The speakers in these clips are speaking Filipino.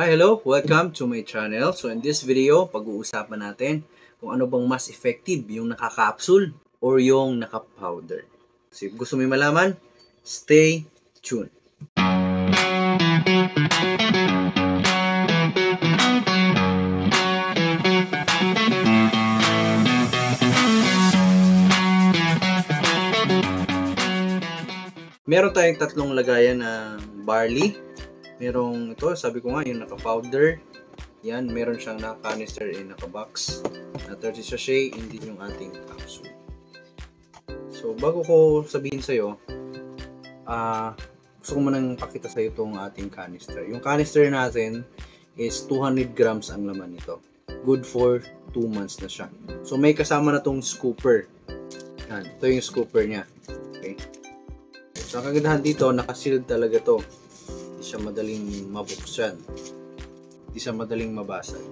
Hi, hello! Welcome to my channel. So in this video, pag-uusapan natin kung ano bang mas effective, yung naka-capsule or yung naka-powder. So if gusto mo malaman, stay tuned. Meron tayong tatlong lagayan ng barley. Merong ito, sabi ko nga, yung naka-powder. Yan, meron siyang naka-canister and naka-box na 30 sachet, hindi yung ating capsule. So, bago ko sabihin sa'yo, gusto ko manang pakita sa'yo itong ating canister. Yung canister natin is 200 grams ang laman nito. Good for 2 months na siya. So, may kasama na tong scooper. Yan, ito yung scooper niya. Okay. So, ang kagandahan dito, naka-sealed talaga to. Hindi siya madaling mabuksan. Hindi siya madaling mabasag.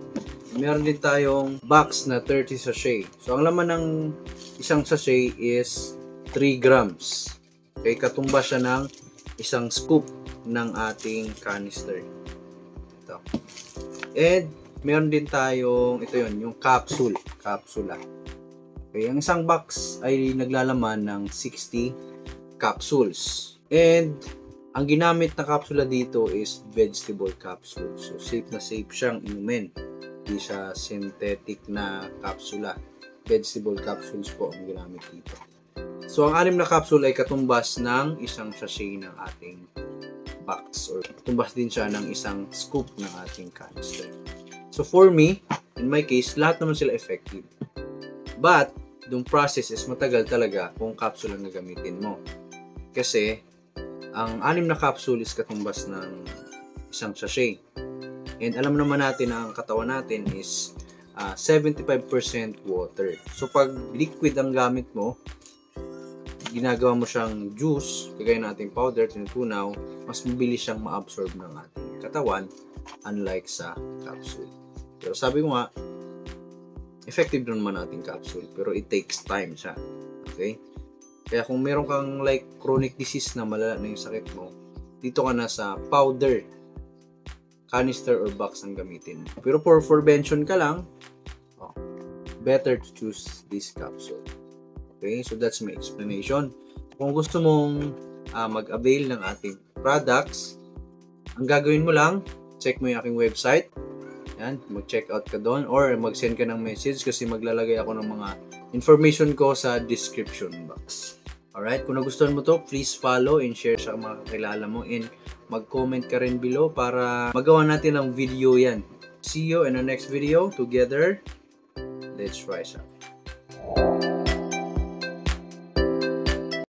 Meron din tayong box na 30 sachet. So, ang laman ng isang sachet is 3 grams. Okay, katumbas siya ng isang scoop ng ating canister. Ito. And, meron din tayong, ito yun, yung capsule. Capsula. Okay, ang isang box ay naglalaman ng 60 capsules. And ang ginamit na kapsula dito is vegetable capsule. So safe na safe siyang inumin. Hindi siya synthetic na kapsula. Vegetable capsules po ang ginamit dito. So ang 6 na capsule ay katumbas ng isang sachet ng ating box, or katumbas din siya ng isang scoop ng ating canister. So for me, in my case, lahat naman sila effective. But yung process is matagal talaga kung capsule ang gagamitin mo. Kasi, ang 6 na capsule is katumbas ng isang sachet. And alam naman natin na ang katawan natin is 75% water. So, pag liquid ang gamit mo, ginagawa mo siyang juice, kagaya ng ating powder, tinutunaw, mas mabilis siyang ma-absorb ng ating katawan, unlike sa capsule. Pero sabi ko nga, effective naman nating capsule, pero it takes time siya. Okay? Kaya kung meron kang like chronic disease na malala na yung sakit mo, dito ka na sa powder, canister or box ang gamitin. Pero for prevention ka lang, better to choose this capsule. Okay, so that's my explanation. Kung gusto mong mag-avail ng ating products, ang gagawin mo lang, check mo yung aking website. Yan, mag-check out ka doon or mag-send ka ng message kasi maglalagay ako ng mga information ko sa description box. Alright, kung nagustuhan mo to, please follow and share sa mga kakilala mo, and mag-comment ka rin below para magawa natin ng video yan. See you in the next video. Together, let's rise up.